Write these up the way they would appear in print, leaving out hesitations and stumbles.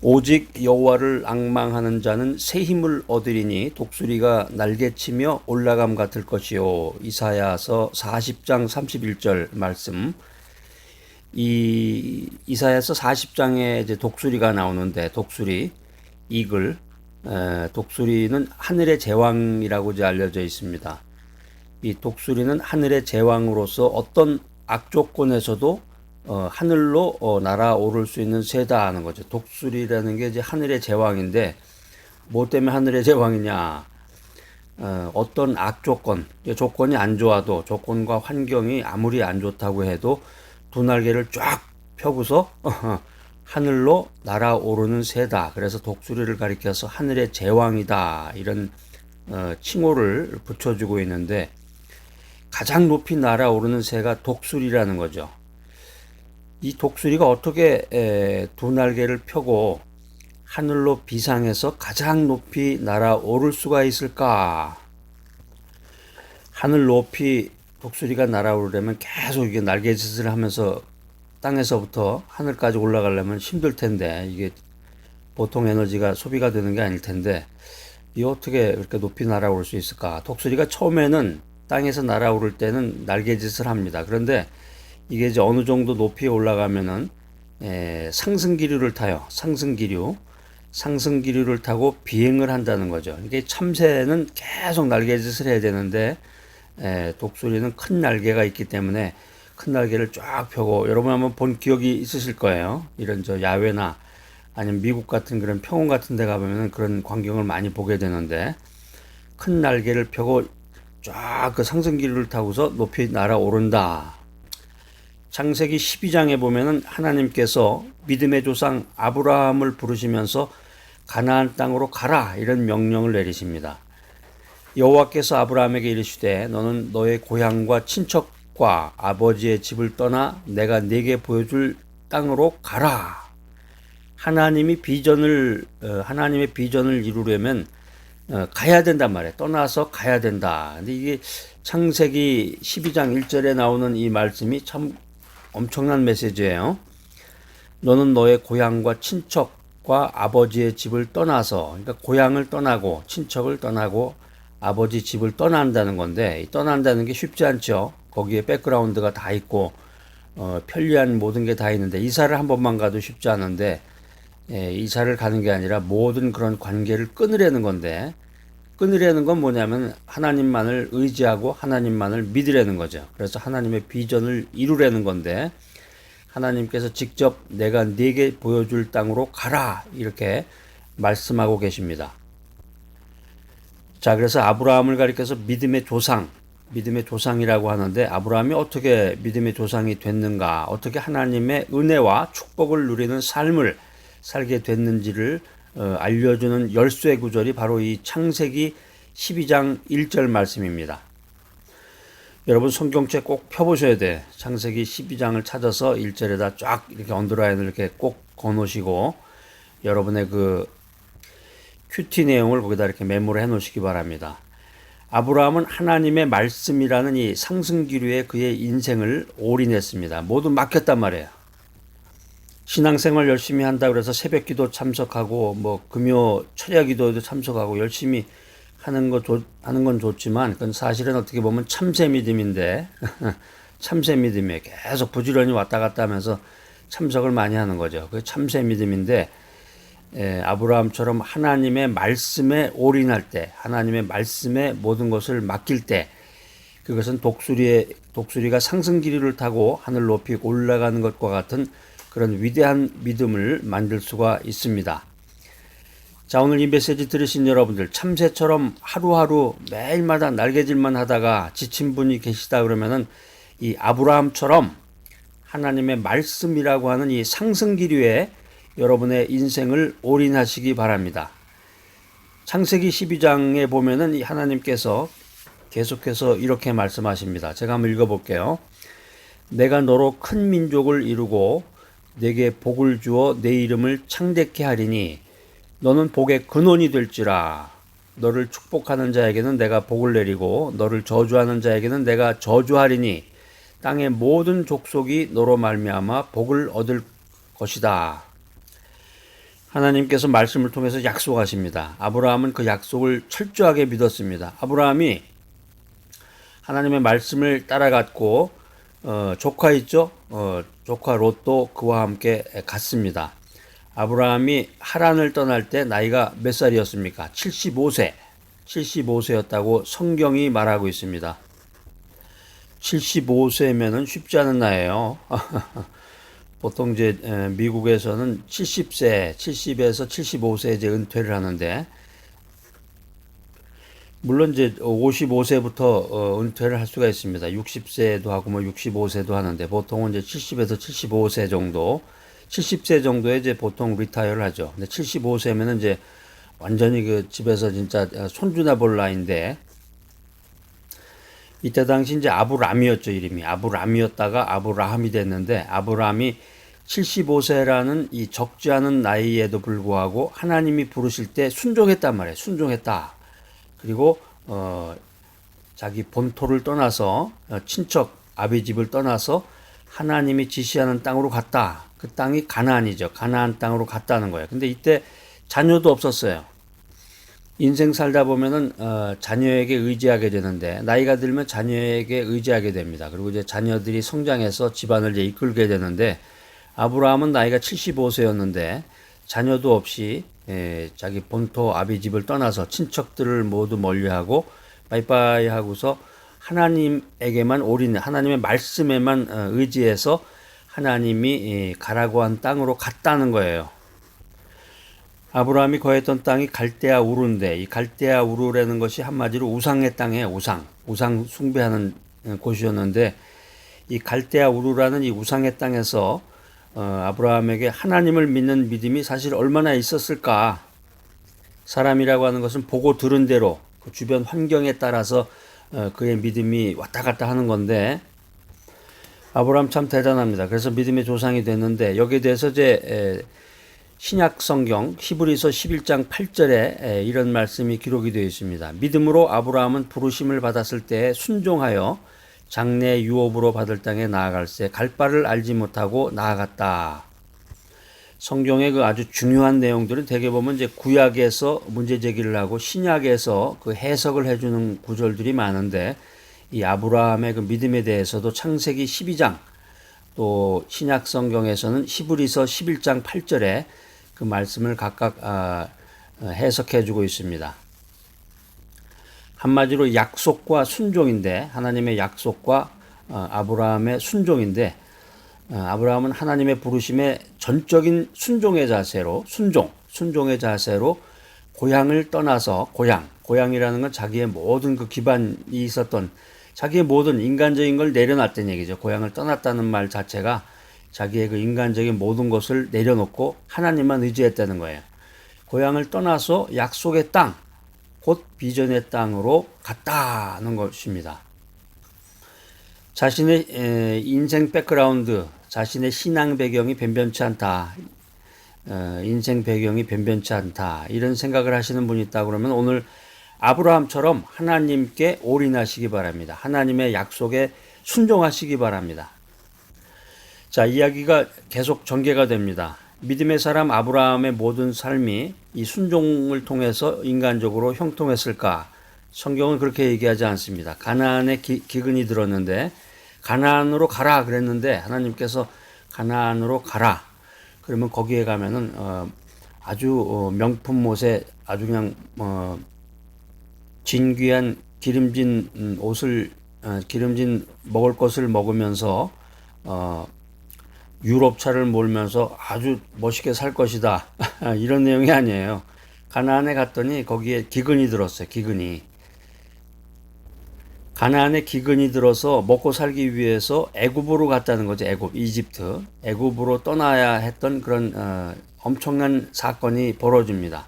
오직 여호와를 앙망하는 자는 새 힘을 얻으리니 독수리가 날개치며 올라감 같을 것이요. 이사야서 40장 31절 말씀. 이 이사야서 40장에 이제 독수리가 나오는데 독수리, 이글, 독수리는 하늘의 제왕이라고 이제 알려져 있습니다. 이 독수리는 하늘의 제왕으로서 어떤 악조건에서도 하늘로 날아오를 수 있는 새다 하는 거죠. 독수리라는 게 이제 하늘의 제왕인데 뭐 때문에 하늘의 제왕이냐? 어떤 악조건, 조건이 안 좋아도 조건과 환경이 아무리 안 좋다고 해도 두 날개를 쫙 펴고서 하늘로 날아오르는 새다. 그래서 독수리를 가리켜서 하늘의 제왕이다. 이런 칭호를 붙여주고 있는데 가장 높이 날아오르는 새가 독수리라는 거죠. 이 독수리가 어떻게 두 날개를 펴고 하늘로 비상해서 가장 높이 날아오를 수가 있을까? 하늘 높이 독수리가 날아오르려면 계속 이게 날개짓을 하면서 땅에서부터 하늘까지 올라가려면 힘들 텐데 이게 보통 에너지가 소비가 되는 게 아닐 텐데 이 어떻게 그렇게 높이 날아올 수 있을까? 독수리가 처음에는 땅에서 날아오를 때는 날개짓을 합니다. 그런데 이게 이제 어느 정도 높이에 올라가면은 상승기류를 타요. 상승기류를 타고 비행을 한다는 거죠. 이게 참새는 계속 날개짓을 해야 되는데 독수리는 큰 날개가 있기 때문에 큰 날개를 쫙 펴고 여러분 한번 본 기억이 있으실 거예요. 이런 저 야외나 아니면 미국 같은 그런 평원 같은 데 가보면 그런 광경을 많이 보게 되는데 큰 날개를 펴고 쫙 그 상승기류를 타고서 높이 날아오른다. 창세기 12장에 보면은 하나님께서 믿음의 조상 아브라함을 부르시면서 가나안 땅으로 가라 이런 명령을 내리십니다. 여호와께서 아브라함에게 이르시되 너는 너의 고향과 친척과 아버지의 집을 떠나 내가 네게 보여줄 땅으로 가라. 하나님의 비전을 이루려면 가야 된단 말이에요. 떠나서 가야 된다. 근데 이게 창세기 12장 1절에 나오는 이 말씀이 참 엄청난 메시지예요. 너는 너의 고향과 친척과 아버지의 집을 떠나서, 그러니까 고향을 떠나고 친척을 떠나고 아버지 집을 떠난다는 건데, 떠난다는 게 쉽지 않죠. 거기에 백그라운드가 다 있고 편리한 모든 게 다 있는데 이사를 한 번만 가도 쉽지 않은데 이사를 가는 게 아니라 모든 그런 관계를 끊으려는 건데, 끊으려는 건 뭐냐면 하나님만을 의지하고 하나님만을 믿으려는 거죠. 그래서 하나님의 비전을 이루려는 건데 하나님께서 직접 내가 네게 보여줄 땅으로 가라 이렇게 말씀하고 계십니다. 자, 그래서 아브라함을 가리켜서 믿음의 조상이라고 하는데 아브라함이 어떻게 믿음의 조상이 됐는가, 어떻게 하나님의 은혜와 축복을 누리는 삶을 살게 됐는지를 알려주는 열쇠 구절이 바로 이 창세기 12장 1절 말씀입니다. 여러분 성경책 꼭 펴보셔야 돼. 창세기 12장을 찾아서 1절에다 쫙 이렇게 언더라인을 이렇게 꼭 거놓으시고 여러분의 그 큐티 내용을 거기다 이렇게 메모를 해 놓으시기 바랍니다. 아브라함은 하나님의 말씀이라는 이 상승기류에 그의 인생을 올인했습니다. 모두 맡겼단 말이에요. 신앙생활 열심히 한다 그래서 새벽기도 참석하고 뭐 금요 철야기도에도 참석하고 열심히 하는 건 좋지만 그건 사실은 어떻게 보면 참새 믿음인데 참새 믿음에 계속 부지런히 왔다 갔다 하면서 참석을 많이 하는 거죠. 그 참새 믿음인데 아브라함처럼 하나님의 말씀에 올인할 때, 하나님의 말씀에 모든 것을 맡길 때, 그것은 독수리가 상승기류를 타고 하늘 높이 올라가는 것과 같은 그런 위대한 믿음을 만들 수가 있습니다. 자, 오늘 이 메시지 들으신 여러분들, 참새처럼 하루하루 매일마다 날개질만 하다가 지친 분이 계시다 그러면은 이 아브라함처럼 하나님의 말씀이라고 하는 이 상승기류에 여러분의 인생을 올인하시기 바랍니다. 창세기 12장에 보면은 이 하나님께서 계속해서 이렇게 말씀하십니다. 제가 한번 읽어볼게요. 내가 너로 큰 민족을 이루고 내게 복을 주어 내 이름을 창대케 하리니 너는 복의 근원이 될지라. 너를 축복하는 자에게는 내가 복을 내리고 너를 저주하는 자에게는 내가 저주하리니 땅의 모든 족속이 너로 말미암아 복을 얻을 것이다. 하나님께서 말씀을 통해서 약속하십니다. 아브라함은 그 약속을 철저하게 믿었습니다. 아브라함이 하나님의 말씀을 따라갔고 조카 있죠? 조카 롯도 그와 함께 갔습니다. 아브라함이 하란을 떠날 때 나이가 몇 살이었습니까? 75세. 75세였다고 성경이 말하고 있습니다. 75세면은 쉽지 않은 나이에요. 보통 이제 미국에서는 70세, 70에서 75세 이제 은퇴를 하는데, 물론 이제 55세부터 은퇴를 할 수가 있습니다. 60세도 하고 뭐 65세도 하는데 보통은 이제 70에서 75세 정도, 70세 정도에 이제 보통 리타이어를 하죠. 근데 75세면은 이제 완전히 그 집에서 진짜 손주나 볼 나이인데, 이때 당시 이제 아브람이었죠, 이름이. 아브람이었다가 아브라함이 됐는데, 아브람이 75세라는 이 적지 않은 나이에도 불구하고 하나님이 부르실 때 순종했단 말이에요. 순종했다. 그리고 자기 본토를 떠나서 친척 아비 집을 떠나서 하나님이 지시하는 땅으로 갔다. 그 땅이 가나안이죠. 가나안 땅으로 갔다는 거예요. 근데 이때 자녀도 없었어요. 인생 살다 보면은 자녀에게 의지하게 되는데, 나이가 들면 자녀에게 의지하게 됩니다. 그리고 이제 자녀들이 성장해서 집안을 이제 이끌게 되는데, 아브라함은 나이가 75세였는데 자녀도 없이 자기 본토 아비 집을 떠나서 친척들을 모두 멀리하고 빠이빠이 하고서 하나님에게만 올인해, 하나님의 말씀에만 의지해서 하나님이 가라고 한 땅으로 갔다는 거예요. 아브라함이 거했던 땅이 갈대아 우르인데, 이 갈대아 우르라는 것이 한마디로 우상의 땅이에요. 우상 숭배하는 곳이었는데, 이 갈대아 우르라는 이 우상의 땅에서 아브라함에게 하나님을 믿는 믿음이 사실 얼마나 있었을까. 사람이라고 하는 것은 보고 들은 대로 그 주변 환경에 따라서 그의 믿음이 왔다 갔다 하는 건데, 아브라함 참 대단합니다. 그래서 믿음의 조상이 됐는데, 여기에 대해서 이제 신약 성경 히브리서 11장 8절에 이런 말씀이 기록이 되어 있습니다. 믿음으로 아브라함은 부르심을 받았을 때 순종하여 장래 유업으로 받을 땅에 나아갈새 갈 바를 알지 못하고 나아갔다. 성경의 그 아주 중요한 내용들은 대개 보면 이제 구약에서 문제 제기를 하고 신약에서 그 해석을 해주는 구절들이 많은데, 이 아브라함의 그 믿음에 대해서도 창세기 12장, 또 신약 성경에서는 히브리서 11장 8절에 그 말씀을 각각 해석해 주고 있습니다. 한마디로 약속과 순종인데, 하나님의 약속과 아브라함의 순종인데, 아브라함은 하나님의 부르심에 전적인 순종의 자세로, 순종의 자세로 고향을 떠나서, 고향이라는 건 자기의 모든 그 기반이 있었던, 자기의 모든 인간적인 걸 내려놨다는 얘기죠. 고향을 떠났다는 말 자체가 자기의 그 인간적인 모든 것을 내려놓고 하나님만 의지했다는 거예요. 고향을 떠나서 약속의 땅, 곧 비전의 땅으로 갔다는 것입니다. 자신의 인생 백그라운드, 자신의 신앙 배경이 변변치 않다. 인생 배경이 변변치 않다. 이런 생각을 하시는 분이 있다 그러면 오늘 아브라함처럼 하나님께 올인하시기 바랍니다. 하나님의 약속에 순종하시기 바랍니다. 자, 이야기가 계속 전개가 됩니다. 믿음의 사람 아브라함의 모든 삶이 이 순종을 통해서 인간적으로 형통했을까? 성경은 그렇게 얘기하지 않습니다. 가나안에 기근이 들었는데 가나안으로 가라 그랬는데 하나님께서 가나안으로 가라. 그러면 거기에 가면은 아주 명품 옷에 아주 그냥 진귀한 기름진 옷을 기름진 먹을 것을 먹으면서 유럽차를 몰면서 아주 멋있게 살 것이다. 이런 내용이 아니에요. 가나안에 갔더니 거기에 기근이 들었어요. 가나안에 기근이 들어서 먹고 살기 위해서 애굽으로 갔다는 거죠. 이집트. 애굽으로 떠나야 했던 그런 엄청난 사건이 벌어집니다.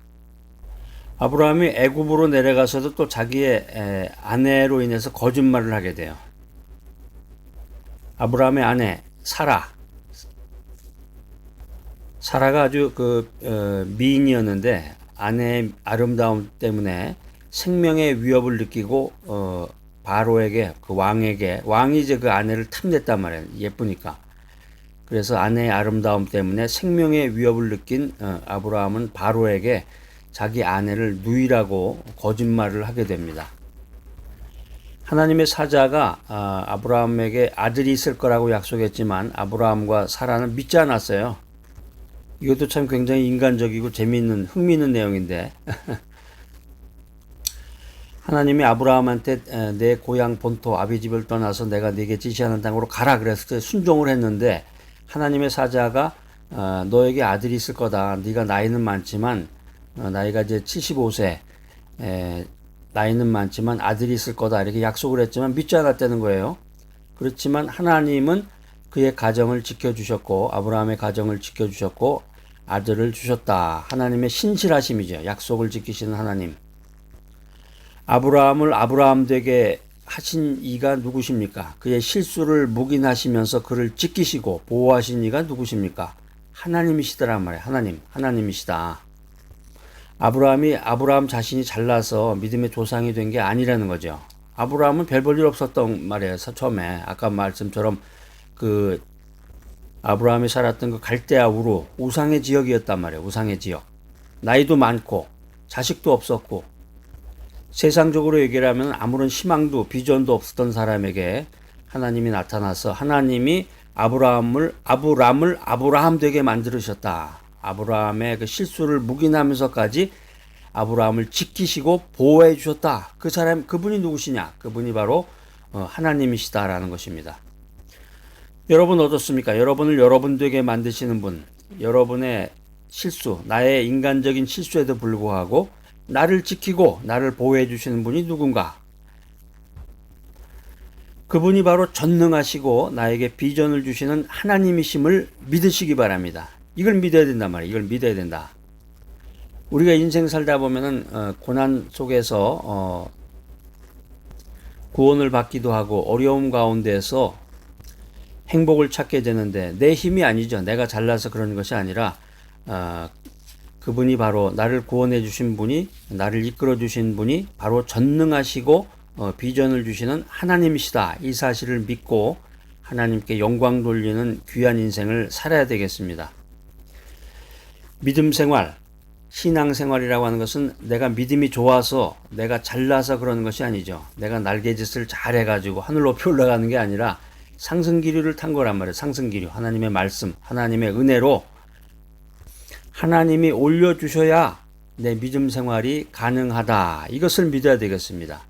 아브라함이 애굽으로 내려가서도 또 자기의 아내로 인해서 거짓말을 하게 돼요. 아브라함의 아내 사라가 아주 미인이었는데 아내의 아름다움 때문에 생명의 위협을 느끼고 바로에게, 그 왕이 이제 그 아내를 탐냈단 말이에요. 예쁘니까. 그래서 아내의 아름다움 때문에 생명의 위협을 느낀 아브라함은 바로에게 자기 아내를 누이라고 거짓말을 하게 됩니다. 하나님의 사자가 아브라함에게 아들이 있을 거라고 약속했지만 아브라함과 사라는 믿지 않았어요. 이것도 참 굉장히 인간적이고 재미있는 흥미있는 내용인데 하나님이 아브라함한테 내 고향 본토 아비집을 떠나서 내가 네게 지시하는 땅으로 가라 그랬을 때 순종을 했는데 하나님의 사자가 너에게 아들이 있을 거다. 네가 나이는 많지만 나이가 이제 75세 나이는 많지만 아들이 있을 거다 이렇게 약속을 했지만 믿지 않았다는 거예요. 그렇지만 하나님은 그의 가정을 지켜주셨고 아브라함의 가정을 지켜주셨고 아들을 주셨다. 하나님의 신실하심이죠. 약속을 지키시는 하나님. 아브라함을 아브라함 되게 하신 이가 누구십니까? 그의 실수를 묵인하시면서 그를 지키시고 보호하신 이가 누구십니까? 하나님이시더란 말이에요. 하나님이시다. 아브라함이 아브라함 자신이 잘나서 믿음의 조상이 된 게 아니라는 거죠. 아브라함은 별 볼 일 없었던 말이에요. 처음에 아까 말씀처럼 그 아브라함이 살았던 그 갈대아 우루 우상의 지역이었단 말이에요. 우상의 지역. 나이도 많고 자식도 없었고 세상적으로 얘기를 하면 아무런 희망도 비전도 없었던 사람에게 하나님이 나타나서 하나님이 아브라함을 아브라함 되게 만들으셨다. 아브라함의 그 실수를 묵인하면서까지 아브라함을 지키시고 보호해 주셨다. 그분이 누구시냐? 그분이 바로 하나님이시다라는 것입니다. 여러분 어떻습니까? 여러분을 여러분 되게 만드시는 분, 여러분의 실수, 나의 인간적인 실수에도 불구하고 나를 지키고 나를 보호해 주시는 분이 누군가? 그분이 바로 전능하시고 나에게 비전을 주시는 하나님이심을 믿으시기 바랍니다. 이걸 믿어야 된단 말이에요. 이걸 믿어야 된다. 우리가 인생 살다 보면은 고난 속에서 구원을 받기도 하고 어려움 가운데서 행복을 찾게 되는데 내 힘이 아니죠. 내가 잘나서 그런 것이 아니라 그분이 바로 나를 구원해 주신 분이 나를 이끌어 주신 분이 바로 전능하시고 비전을 주시는 하나님이시다. 이 사실을 믿고 하나님께 영광 돌리는 귀한 인생을 살아야 되겠습니다. 믿음 생활, 신앙 생활이라고 하는 것은 내가 믿음이 좋아서 내가 잘나서 그러는 것이 아니죠. 내가 날개짓을 잘해가지고 하늘 높이 올라가는 게 아니라 상승기류를 탄 거란 말이에요. 상승기류. 하나님의 말씀, 하나님의 은혜로 하나님이 올려주셔야 내 믿음 생활이 가능하다. 이것을 믿어야 되겠습니다.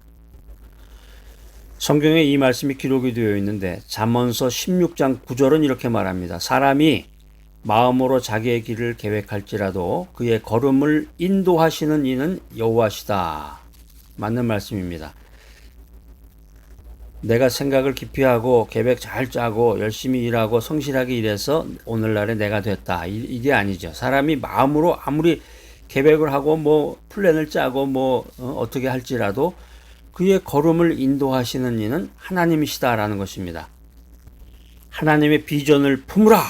성경에 이 말씀이 기록이 되어 있는데 잠언서 16장 9절은 이렇게 말합니다. 사람이 마음으로 자기의 길을 계획할지라도 그의 걸음을 인도하시는 이는 여호와시다. 맞는 말씀입니다. 내가 생각을 깊이 하고 계획 잘 짜고 열심히 일하고 성실하게 일해서 오늘날의 내가 됐다. 이게 아니죠. 사람이 마음으로 아무리 계획을 하고 뭐 플랜을 짜고 어떻게 할지라도 그의 걸음을 인도하시는 이는 하나님이시다라는 것입니다. 하나님의 비전을 품으라.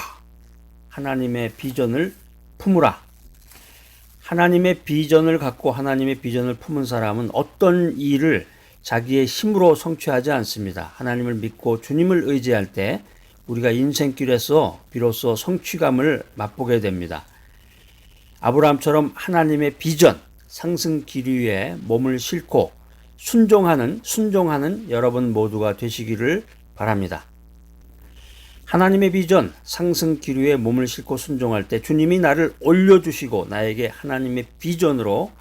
하나님의 비전을 품으라. 하나님의 비전을 갖고 하나님의 비전을 품은 사람은 어떤 일을 자기의 힘으로 성취하지 않습니다. 하나님을 믿고 주님을 의지할 때 우리가 인생길에서 비로소 성취감을 맛보게 됩니다. 아브라함처럼 하나님의 비전, 상승 기류에 몸을 싣고 순종하는 여러분 모두가 되시기를 바랍니다. 하나님의 비전, 상승 기류에 몸을 싣고 순종할 때 주님이 나를 올려주시고 나에게 하나님의 비전으로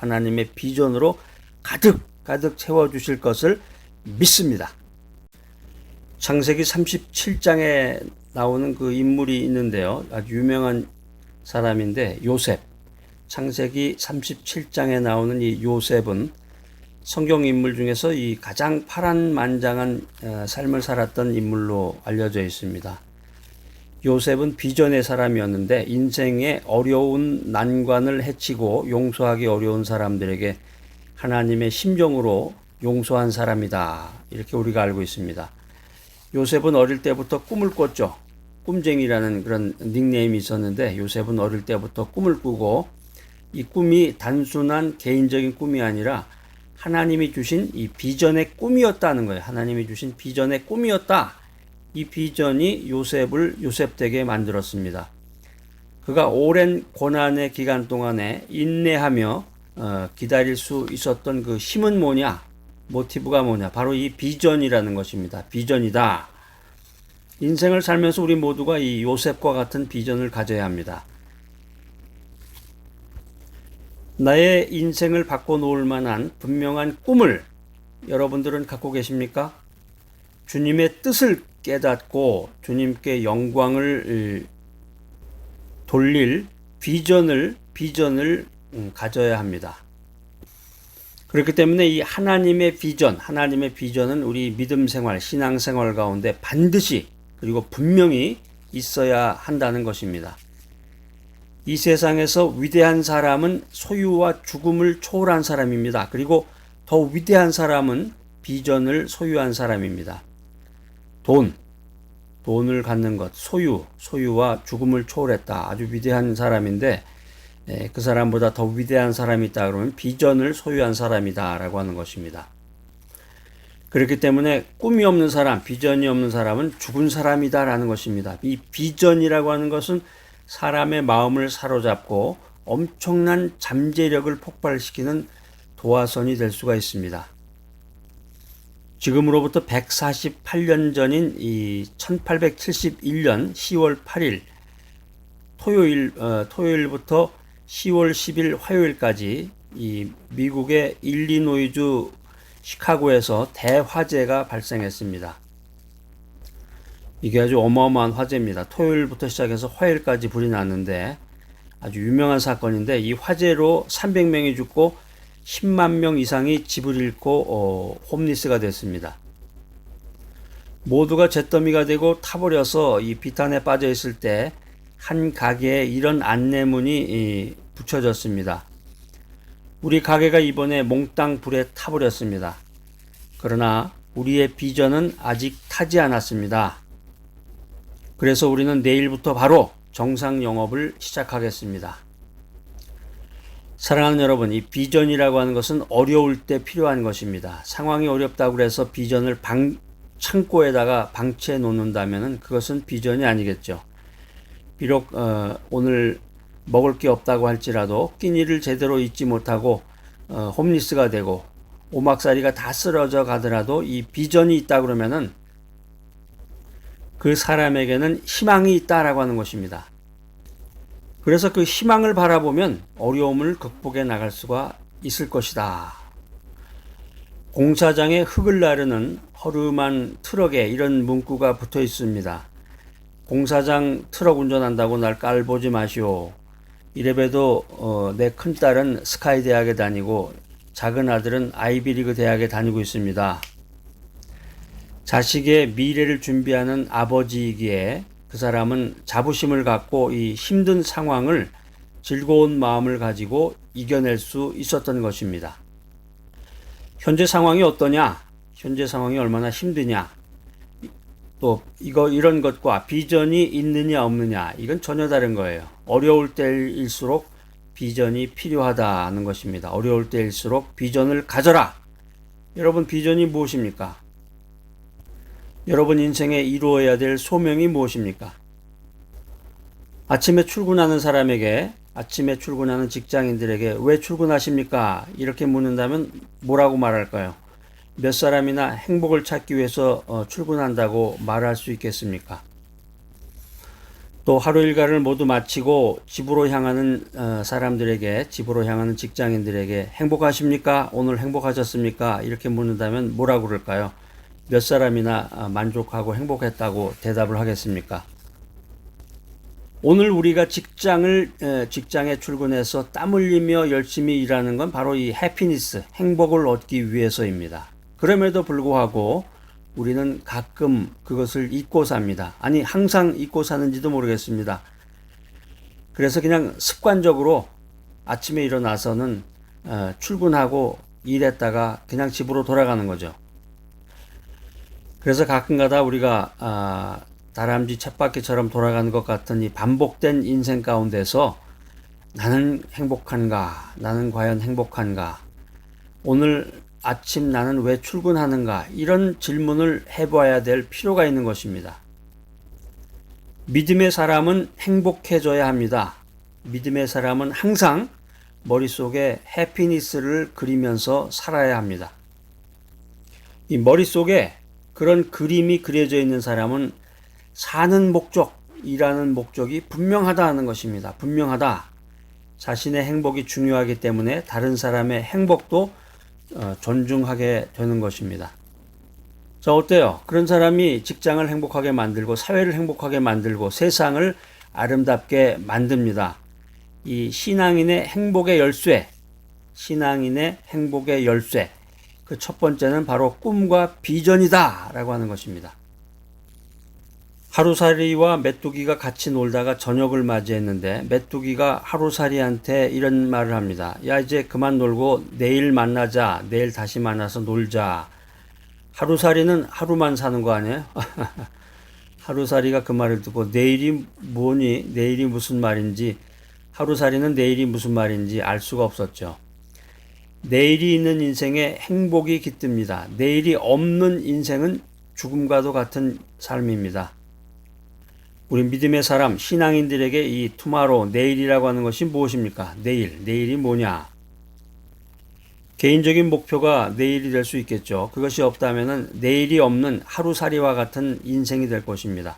가득 채워주실 것을 믿습니다. 창세기 37장에 나오는 그 인물이 있는데요. 아주 유명한 사람인데 요셉. 창세기 37장에 나오는 이 요셉은 성경 인물 중에서 이 가장 파란만장한 삶을 살았던 인물로 알려져 있습니다. 요셉은 비전의 사람이었는데 인생의 어려운 난관을 헤치고 용서하기 어려운 사람들에게 하나님의 심정으로 용서한 사람이다. 이렇게 우리가 알고 있습니다. 요셉은 어릴 때부터 꿈을 꿨죠. 꿈쟁이라는 그런 닉네임이 있었는데 요셉은 어릴 때부터 꿈을 꾸고 이 꿈이 단순한 개인적인 꿈이 아니라 하나님이 주신 이 비전의 꿈이었다는 거예요. 하나님이 주신 비전의 꿈이었다. 이 비전이 요셉 되게 만들었습니다. 그가 오랜 고난의 기간 동안에 인내하며 기다릴 수 있었던 그 힘은 뭐냐? 모티브가 뭐냐? 바로 이 비전이라는 것입니다. 비전이다. 인생을 살면서 우리 모두가 이 요셉과 같은 비전을 가져야 합니다. 나의 인생을 바꿔놓을 만한 분명한 꿈을 여러분들은 갖고 계십니까? 주님의 뜻을 깨닫고 주님께 영광을 돌릴 비전을 가져야 합니다. 그렇기 때문에 이 하나님의 비전은 우리 믿음 생활, 신앙 생활 가운데 반드시 그리고 분명히 있어야 한다는 것입니다. 이 세상에서 위대한 사람은 소유와 죽음을 초월한 사람입니다. 그리고 더 위대한 사람은 비전을 소유한 사람입니다. 돈을 갖는 것, 소유와 죽음을 초월했다. 아주 위대한 사람인데 그 사람보다 더 위대한 사람이 있다 그러면 비전을 소유한 사람이다 라고 하는 것입니다. 그렇기 때문에 꿈이 없는 사람, 비전이 없는 사람은 죽은 사람이다 라는 것입니다. 이 비전이라고 하는 것은 사람의 마음을 사로잡고 엄청난 잠재력을 폭발시키는 도화선이 될 수가 있습니다. 지금으로부터 148년 전인 이 1871년 10월 8일 토요일부터 10월 10일 화요일까지 이 미국의 일리노이주 시카고에서 대화재가 발생했습니다. 이게 아주 어마어마한 화재입니다. 토요일부터 시작해서 화요일까지 불이 났는데 아주 유명한 사건인데 이 화재로 300명이 죽고 10만 명 이상이 집을 잃고 홈리스가 됐습니다. 모두가 잿더미가 되고 타버려서 이 비탄에 빠져 있을 때 한 가게에 이런 안내문이 붙여졌습니다. 우리 가게가 이번에 몽땅 불에 타버렸습니다. 그러나 우리의 비전은 아직 타지 않았습니다. 그래서 우리는 내일부터 바로 정상 영업을 시작하겠습니다. 사랑하는 여러분, 이 비전이라고 하는 것은 어려울 때 필요한 것입니다. 상황이 어렵다고 해서 비전을 창고에다가 방치해 놓는다면 그것은 비전이 아니겠죠. 비록 오늘 먹을 게 없다고 할지라도 끼니를 제대로 잊지 못하고 홈리스가 되고 오막살이가 다 쓰러져 가더라도 이 비전이 있다 그러면은 그 사람에게는 희망이 있다라고 하는 것입니다. 그래서 그 희망을 바라보면 어려움을 극복해 나갈 수가 있을 것이다. 공사장에 흙을 나르는 허름한 트럭에 이런 문구가 붙어 있습니다. 공사장 트럭 운전한다고 날 깔보지 마시오. 이래봬도 내 큰딸은 스카이 대학에 다니고 작은 아들은 아이비리그 대학에 다니고 있습니다. 자식의 미래를 준비하는 아버지이기에 그 사람은 자부심을 갖고 이 힘든 상황을 즐거운 마음을 가지고 이겨낼 수 있었던 것입니다. 현재 상황이 어떠냐? 현재 상황이 얼마나 힘드냐? 또 이런 것과 비전이 있느냐 없느냐? 이건 전혀 다른 거예요. 어려울 때일수록 비전이 필요하다는 것입니다. 어려울 때일수록 비전을 가져라. 여러분 비전이 무엇입니까? 여러분 인생에 이루어야 될 소명이 무엇입니까? 아침에 출근하는 사람에게, 아침에 출근하는 직장인들에게 왜 출근하십니까? 이렇게 묻는다면 뭐라고 말할까요? 몇 사람이나 행복을 찾기 위해서 출근한다고 말할 수 있겠습니까? 또 하루 일과를 모두 마치고 집으로 향하는 사람들에게, 집으로 향하는 직장인들에게 행복하십니까? 오늘 행복하셨습니까? 이렇게 묻는다면 뭐라고 그럴까요? 몇 사람이나 만족하고 행복했다고 대답을 하겠습니까? 오늘 우리가 직장에 출근해서 땀 흘리며 열심히 일하는 건 바로 이 해피니스, 행복을 얻기 위해서입니다. 그럼에도 불구하고 우리는 가끔 그것을 잊고 삽니다. 아니, 항상 잊고 사는지도 모르겠습니다. 그래서 그냥 습관적으로 아침에 일어나서는 출근하고 일했다가 그냥 집으로 돌아가는 거죠. 그래서 가끔가다 우리가 다람쥐 쳇바퀴처럼 돌아가는 것 같은 이 반복된 인생 가운데서 나는 행복한가? 나는 과연 행복한가? 오늘 아침 나는 왜 출근하는가? 이런 질문을 해봐야 될 필요가 있는 것입니다. 믿음의 사람은 행복해져야 합니다. 믿음의 사람은 항상 머릿속에 해피니스를 그리면서 살아야 합니다. 이 머릿속에 그런 그림이 그려져 있는 사람은 사는 목적, 일하는 목적이 분명하다는 것입니다. 분명하다. 자신의 행복이 중요하기 때문에 다른 사람의 행복도 존중하게 되는 것입니다. 자, 어때요? 그런 사람이 직장을 행복하게 만들고 사회를 행복하게 만들고 세상을 아름답게 만듭니다. 이 신앙인의 행복의 열쇠, 신앙인의 행복의 열쇠. 그 첫 번째는 바로 꿈과 비전이다 라고 하는 것입니다. 하루살이와 메뚜기가 같이 놀다가 저녁을 맞이했는데 메뚜기가 하루살이한테 이런 말을 합니다. 야, 이제 그만 놀고 내일 만나자. 내일 다시 만나서 놀자. 하루살이는 하루만 사는 거 아니에요? 하루살이가 그 말을 듣고 내일이 뭐니? 내일이 무슨 말인지, 하루살이는 내일이 무슨 말인지 알 수가 없었죠. 내일이 있는 인생에 행복이 깃듭니다. 내일이 없는 인생은 죽음과도 같은 삶입니다. 우리 믿음의 사람, 신앙인들에게 이 투마로우, 내일이라고 하는 것이 무엇입니까? 내일이 뭐냐? 개인적인 목표가 내일이 될 수 있겠죠. 그것이 없다면 내일이 없는 하루살이와 같은 인생이 될 것입니다.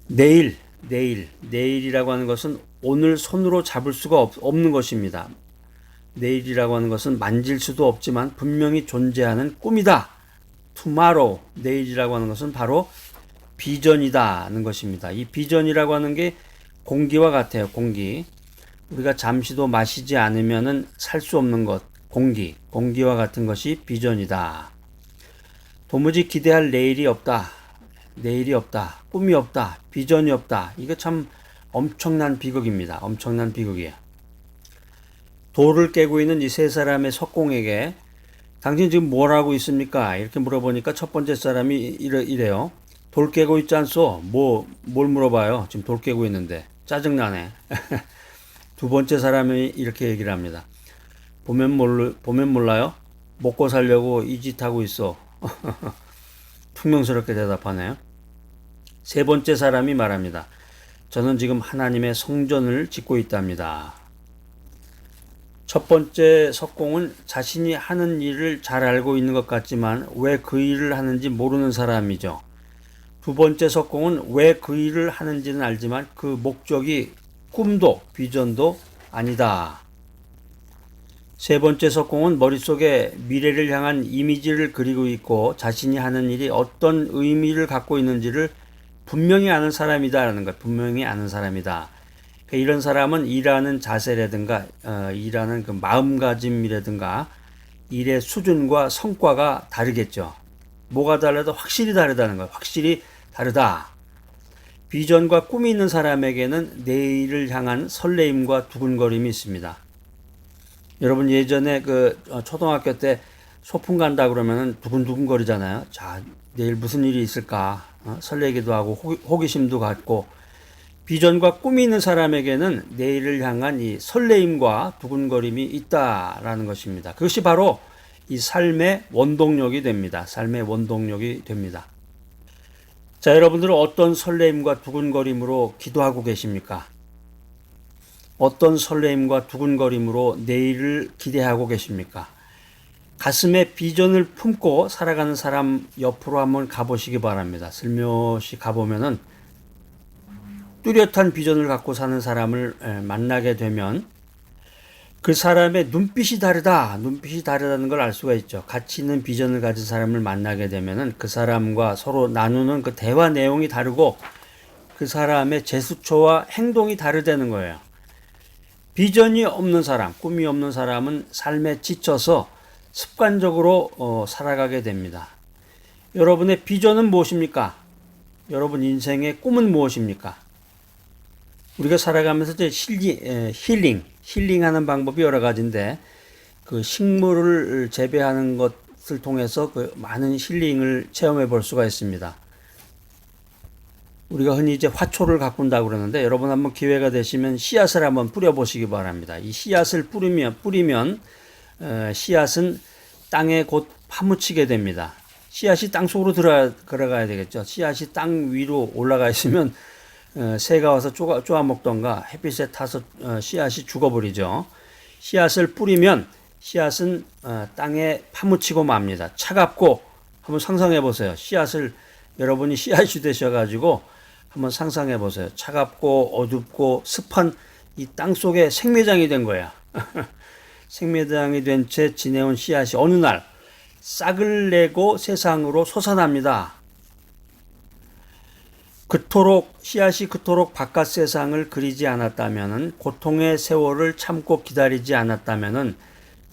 내일이라고 하는 것은 오늘 손으로 잡을 수가 없는 것입니다. 내일이라고 하는 것은 만질 수도 없지만 분명히 존재하는 꿈이다. 투마로우, 내일이라고 하는 것은 바로 비전이다는 것입니다. 이 비전이라고 하는 게 공기와 같아요. 공기. 우리가 잠시도 마시지 않으면은 살 수 없는 것. 공기와 같은 것이 비전이다. 도무지 기대할 내일이 없다. 꿈이 없다. 비전이 없다. 이거 참 엄청난 비극입니다. 엄청난 비극이에요. 돌을 깨고 있는 이 세 사람의 석공에게 당신 지금 뭘 하고 있습니까? 이렇게 물어보니까 첫 번째 사람이 이래요. 돌 깨고 있지 않소? 뭘 물어봐요? 지금 돌 깨고 있는데. 짜증나네. 두 번째 사람이 이렇게 얘기를 합니다. 보면 몰라요? 먹고 살려고 이 짓 하고 있어. 퉁명스럽게 대답하네요. 세 번째 사람이 말합니다. 저는 지금 하나님의 성전을 짓고 있답니다. 첫 번째 석공은 자신이 하는 일을 잘 알고 있는 것 같지만 왜 그 일을 하는지 모르는 사람이죠. 두 번째 석공은 왜 그 일을 하는지는 알지만 그 목적이 꿈도 비전도 아니다. 세 번째 석공은 머릿속에 미래를 향한 이미지를 그리고 있고 자신이 하는 일이 어떤 의미를 갖고 있는지를 분명히 아는 사람이다라는 것. 분명히 아는 사람이다. 이런 사람은 일하는 자세라든가 일하는 그 마음가짐이라든가 일의 수준과 성과가 다르겠죠. 뭐가 달라도 확실히 다르다는 거예요. 확실히 다르다. 비전과 꿈이 있는 사람에게는 내일을 향한 설레임과 두근거림이 있습니다. 여러분 예전에 초등학교 때 소풍 간다 그러면은 두근두근거리잖아요. 자, 내일 무슨 일이 있을까? 설레기도 하고 호기심도 갖고 비전과 꿈이 있는 사람에게는 내일을 향한 이 설레임과 두근거림이 있다라는 것입니다. 그것이 바로 이 삶의 원동력이 됩니다. 삶의 원동력이 됩니다. 자, 여러분들은 어떤 설레임과 두근거림으로 기도하고 계십니까? 어떤 설레임과 두근거림으로 내일을 기대하고 계십니까? 가슴에 비전을 품고 살아가는 사람 옆으로 한번 가보시기 바랍니다. 슬며시 가보면은 뚜렷한 비전을 갖고 사는 사람을 만나게 되면 그 사람의 눈빛이 다르다는 걸 알 수가 있죠. 가치 있는 비전을 가진 사람을 만나게 되면은 그 사람과 서로 나누는 그 대화 내용이 다르고 그 사람의 제스처와 행동이 다르다는 거예요. 비전이 없는 사람, 꿈이 없는 사람은 삶에 지쳐서 습관적으로 살아가게 됩니다. 여러분의 비전은 무엇입니까? 여러분 인생의 꿈은 무엇입니까? 우리가 살아가면서 이제 힐링하는 방법이 여러 가지인데 그 식물을 재배하는 것을 통해서 그 많은 힐링을 체험해 볼 수가 있습니다. 우리가 흔히 이제 화초를 가꾼다고 그러는데 여러분 한번 기회가 되시면 씨앗을 한번 뿌려보시기 바랍니다. 이 씨앗을 뿌리면 씨앗은 땅에 곧 파묻히게 됩니다. 씨앗이 땅 속으로 들어가야 되겠죠. 씨앗이 땅 위로 올라가 있으면 새가 와서 쪼아 먹던가 햇빛에 타서 씨앗이 죽어버리죠. 씨앗을 뿌리면 씨앗은 땅에 파묻히고 맙니다. 차갑고 한번 상상해 보세요. 여러분이 씨앗이 되셔가지고 한번 상상해 보세요. 차갑고 어둡고 습한 이 땅 속에 생매장이 된 거야. 생매장이 된 채 지내온 씨앗이 어느 날 싹을 내고 세상으로 솟아납니다. 씨앗이 그토록 바깥 세상을 그리지 않았다면은, 고통의 세월을 참고 기다리지 않았다면은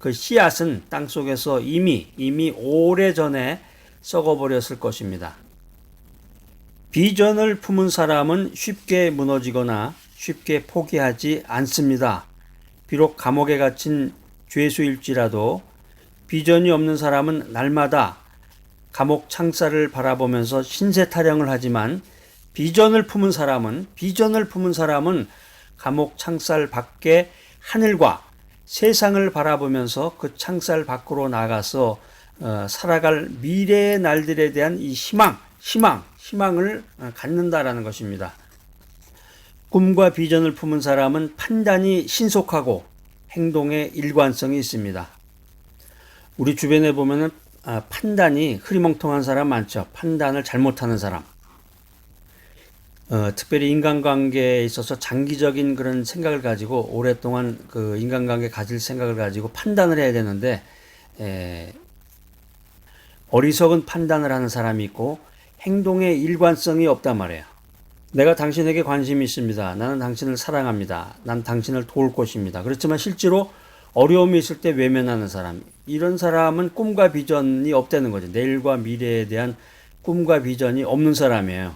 그 씨앗은 땅 속에서 이미 오래전에 썩어버렸을 것입니다. 비전을 품은 사람은 쉽게 무너지거나 쉽게 포기하지 않습니다. 비록 감옥에 갇힌 죄수일지라도 비전이 없는 사람은 날마다 감옥 창살을 바라보면서 신세 타령을 하지만 비전을 품은 사람은 감옥 창살 밖에 하늘과 세상을 바라보면서 그 창살 밖으로 나가서 살아갈 미래의 날들에 대한 이 희망을 갖는다라는 것입니다. 꿈과 비전을 품은 사람은 판단이 신속하고 행동에 일관성이 있습니다. 우리 주변에 보면은 판단이 흐리멍텅한 사람 많죠. 판단을 잘못하는 사람. 특별히 인간관계에 있어서 장기적인 그런 생각을 가지고 오랫동안 그 인간관계 가질 생각을 가지고 판단을 해야 되는데 어리석은 판단을 하는 사람이 있고 행동에 일관성이 없단 말이에요. 내가 당신에게 관심이 있습니다. 나는 당신을 사랑합니다. 난 당신을 도울 것입니다. 그렇지만 실제로 어려움이 있을 때 외면하는 사람, 이런 사람은 꿈과 비전이 없다는 거죠. 내일과 미래에 대한 꿈과 비전이 없는 사람이에요.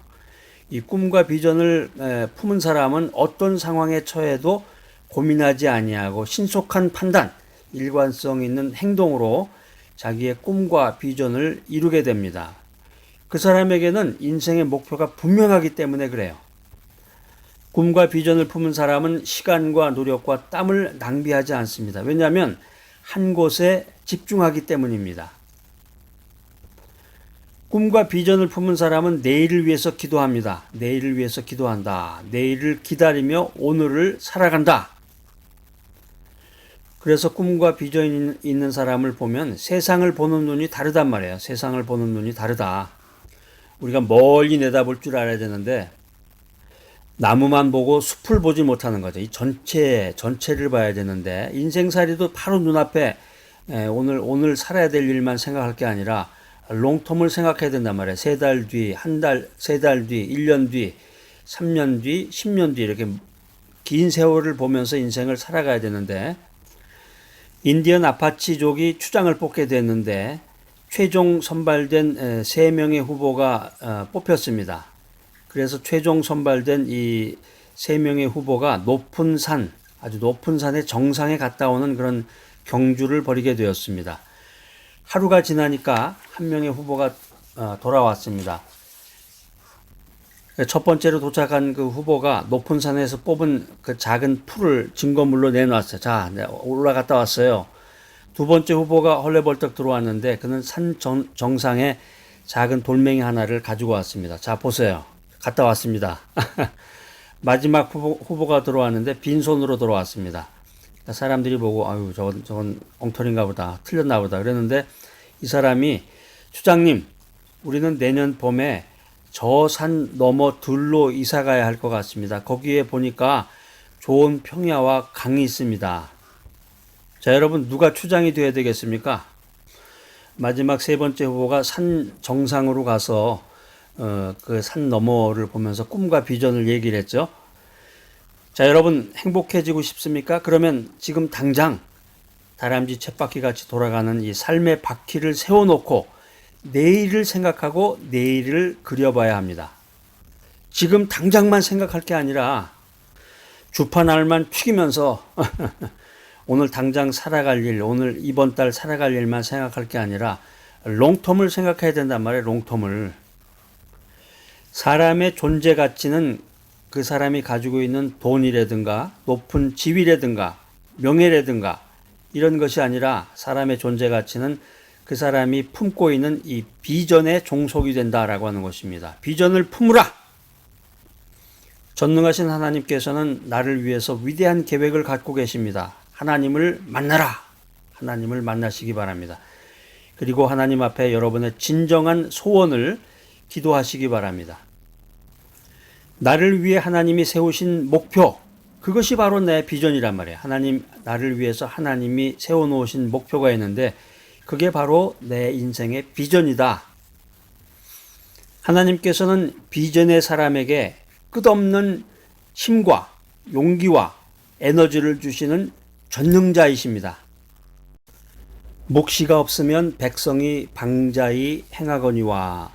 이 꿈과 비전을 품은 사람은 어떤 상황에 처해도 고민하지 아니하고 신속한 판단, 일관성 있는 행동으로 자기의 꿈과 비전을 이루게 됩니다. 그 사람에게는 인생의 목표가 분명하기 때문에 그래요. 꿈과 비전을 품은 사람은 시간과 노력과 땀을 낭비하지 않습니다. 왜냐하면 한 곳에 집중하기 때문입니다. 꿈과 비전을 품은 사람은 내일을 위해서 기도합니다. 내일을 위해서 기도한다. 내일을 기다리며 오늘을 살아간다. 그래서 꿈과 비전이 있는 사람을 보면 세상을 보는 눈이 다르단 말이에요. 세상을 보는 눈이 다르다. 우리가 멀리 내다볼 줄 알아야 되는데 나무만 보고 숲을 보지 못하는 거죠. 이 전체를 봐야 되는데 인생살이도 바로 눈앞에 오늘 살아야 될 일만 생각할 게 아니라 롱텀을 생각해야 된단 말이에요. 3달 뒤, 한 달, 3달 뒤, 1년 뒤, 3년 뒤, 10년 뒤 이렇게 긴 세월을 보면서 인생을 살아가야 되는데 인디언 아파치족이 추장을 뽑게 됐는데 최종 선발된 3명의 후보가 뽑혔습니다. 그래서 최종 선발된 이 3명의 후보가 아주 높은 산의 정상에 갔다 오는 그런 경주를 벌이게 되었습니다. 하루가 지나니까 한 명의 후보가 돌아왔습니다. 첫 번째로 도착한 그 후보가 높은 산에서 뽑은 그 작은 풀을 증거물로 내놨어요. 자, 올라갔다 왔어요. 두 번째 후보가 헐레벌떡 들어왔는데 그는 산 정상에 작은 돌멩이 하나를 가지고 왔습니다. 자, 보세요. 갔다 왔습니다. 마지막 후보가 들어왔는데 빈손으로 들어왔습니다. 사람들이 보고 아유 저건 엉터리인가 보다, 틀렸나 보다 그랬는데 이 사람이 추장님, 우리는 내년 봄에 저 산 너머 들로 이사 가야 할 것 같습니다. 거기에 보니까 좋은 평야와 강이 있습니다. 자, 여러분 누가 추장이 되어야 되겠습니까? 마지막 세 번째 후보가 산 정상으로 가서 그 산 너머를 보면서 꿈과 비전을 얘기를 했죠. 자, 여러분 행복해지고 싶습니까? 그러면 지금 당장 다람쥐 쳇바퀴 같이 돌아가는 이 삶의 바퀴를 세워놓고 내일을 생각하고 내일을 그려봐야 합니다. 지금 당장만 생각할 게 아니라 주판알만 튀기면서 오늘 당장 살아갈 일, 오늘 이번 달 살아갈 일만 생각할 게 아니라 롱텀을 생각해야 된단 말이에요. 롱텀을. 사람의 존재 가치는 그 사람이 가지고 있는 돈이라든가 높은 지위라든가 명예라든가 이런 것이 아니라 사람의 존재 가치는 그 사람이 품고 있는 이 비전의 종속이 된다라고 하는 것입니다. 비전을 품으라. 전능하신 하나님께서는 나를 위해서 위대한 계획을 갖고 계십니다. 하나님을 만나라. 하나님을 만나시기 바랍니다. 그리고 하나님 앞에 여러분의 진정한 소원을 기도하시기 바랍니다. 나를 위해 하나님이 세우신 목표, 그것이 바로 내 비전이란 말이에요. 나를 위해서 하나님이 세워놓으신 목표가 있는데 그게 바로 내 인생의 비전이다. 하나님께서는 비전의 사람에게 끝없는 힘과 용기와 에너지를 주시는 전능자이십니다. 묵시가 없으면 백성이 방자히 행하거니와.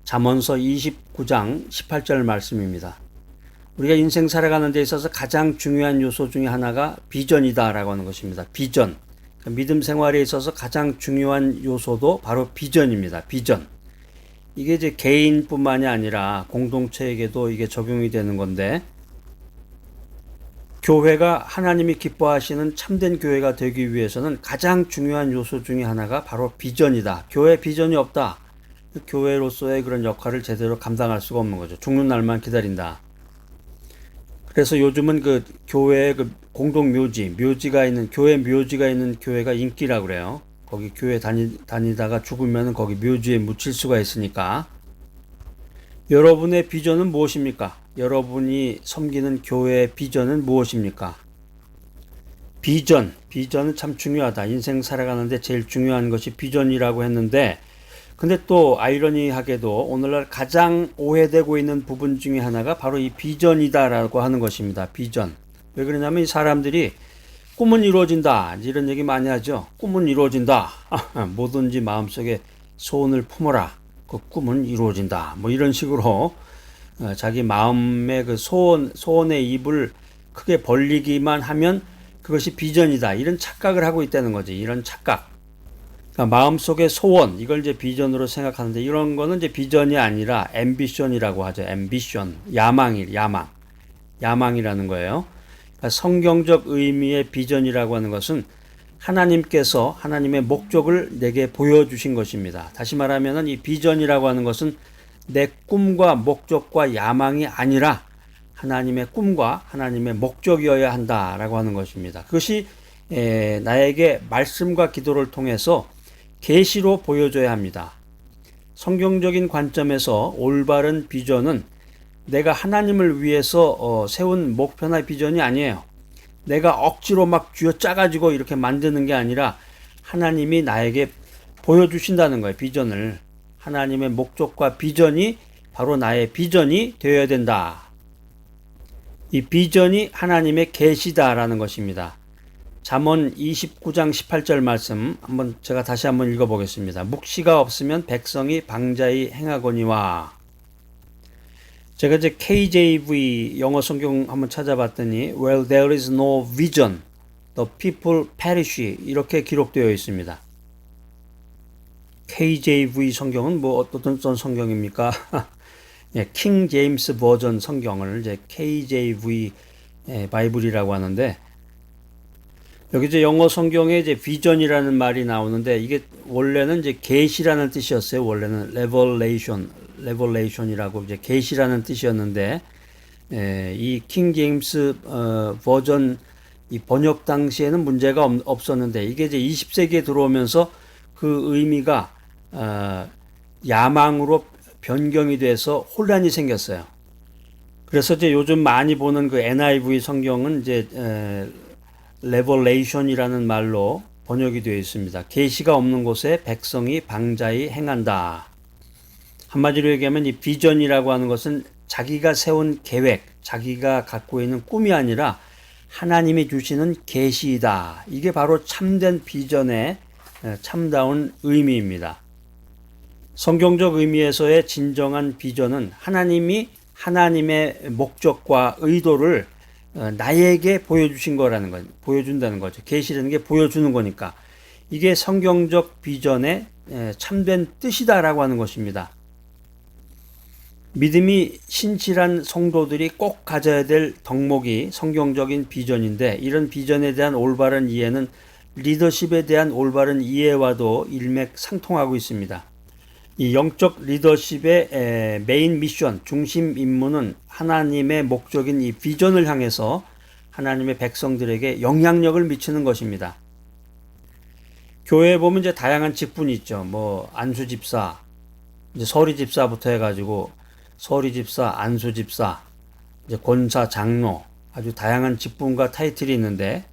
잠언서 29장 18절 말씀입니다. 우리가 인생 살아가는 데 있어서 가장 중요한 요소 중에 하나가 비전이다라고 하는 것입니다. 비전. 믿음 생활에 있어서 가장 중요한 요소도 바로 비전입니다. 비전. 이게 이제 개인뿐만이 아니라 공동체에게도 이게 적용이 되는 건데, 교회가 하나님이 기뻐하시는 참된 교회가 되기 위해서는 가장 중요한 요소 중에 하나가 바로 비전이다. 교회 비전이 없다. 교회로서의 그런 역할을 제대로 감당할 수가 없는 거죠. 죽는 날만 기다린다. 그래서 요즘은 그 교회의 그 공동 묘지가 있는, 교회 묘지가 있는 교회가 인기라고 그래요. 거기 교회 다니다가 죽으면 거기 묘지에 묻힐 수가 있으니까. 여러분의 비전은 무엇입니까? 여러분이 섬기는 교회의 비전은 무엇입니까? 비전은 참 중요하다. 인생 살아가는데 제일 중요한 것이 비전이라고 했는데, 근데 또 아이러니하게도 오늘날 가장 오해되고 있는 부분 중에 하나가 바로 이 비전이다라고 하는 것입니다. 비전. 왜 그러냐면 이 사람들이 꿈은 이루어진다, 이런 얘기 많이 하죠. 꿈은 이루어진다. 뭐든지 마음속에 소원을 품어라. 그 꿈은 이루어진다. 뭐 이런 식으로 자기 마음의 그 소원의 입을 크게 벌리기만 하면 그것이 비전이다. 이런 착각을 하고 있다는 거지. 이런 착각. 그러니까 마음속의 소원, 이걸 이제 비전으로 생각하는데, 이런 거는 이제 비전이 아니라 앰비션이라고 하죠. 앰비션. 야망이라는 거예요. 그러니까 성경적 의미의 비전이라고 하는 것은 하나님께서 하나님의 목적을 내게 보여주신 것입니다. 다시 말하면 이 비전이라고 하는 것은 내 꿈과 목적과 야망이 아니라 하나님의 꿈과 하나님의 목적이어야 한다라고 하는 것입니다. 그것이 나에게 말씀과 기도를 통해서 계시로 보여줘야 합니다. 성경적인 관점에서 올바른 비전은 내가 하나님을 위해서 세운 목표나 비전이 아니에요. 내가 억지로 막 쥐어짜가지고 이렇게 만드는 게 아니라 하나님이 나에게 보여주신다는 거예요. 비전을. 하나님의 목적과 비전이 바로 나의 비전이 되어야 된다. 이 비전이 하나님의 계시다라는 것입니다. 잠언 29장 18절 말씀 제가 다시 한번 읽어보겠습니다. 묵시가 없으면 백성이 방자히 행하거니와. 제가 이제 KJV 영어 성경 한번 찾아봤더니 Well, there is no vision, the people perish 이렇게 기록되어 있습니다. KJV 성경은 뭐 어떤 성경입니까? 예, 킹 제임스 버전 성경을 이제 KJV 바이블이라고 하는데, 여기 이제 영어 성경에 이제 비전이라는 말이 나오는데, 이게 원래는 이제 계시라는 뜻이었어요. 원래는 레벌레이션이라고 이제 계시라는 뜻이었는데, 이 킹 제임스 버전 이 번역 당시에는 문제가 없었는데, 이게 이제 20세기에 들어오면서 그 의미가 야망으로 변경이 돼서 혼란이 생겼어요. 그래서 이제 요즘 많이 보는 그 NIV 성경은 이제 레벌레이션이라는 말로 번역이 되어 있습니다. 계시가 없는 곳에 백성이 방자히 행한다. 한마디로 얘기하면 이 비전이라고 하는 것은 자기가 세운 계획, 자기가 갖고 있는 꿈이 아니라 하나님이 주시는 계시이다. 이게 바로 참된 비전의 참다운 의미입니다. 성경적 의미에서의 진정한 비전은 하나님이 하나님의 목적과 의도를 나에게 보여주신 거라는 거, 보여준다는 거죠. 계시라는 게 보여주는 거니까. 이게 성경적 비전의 참된 뜻이다라고 하는 것입니다. 믿음이 신실한 성도들이 꼭 가져야 될 덕목이 성경적인 비전인데, 이런 비전에 대한 올바른 이해는 리더십에 대한 올바른 이해와도 일맥상통하고 있습니다. 이 영적 리더십의 메인 미션, 중심 임무는 하나님의 목적인 이 비전을 향해서 하나님의 백성들에게 영향력을 미치는 것입니다. 교회에 보면 이제 다양한 직분이 있죠. 뭐 안수 집사, 이제 서리 집사부터 해가지고 서리 집사, 안수 집사, 이제 권사, 장로, 아주 다양한 직분과 타이틀이 있는데,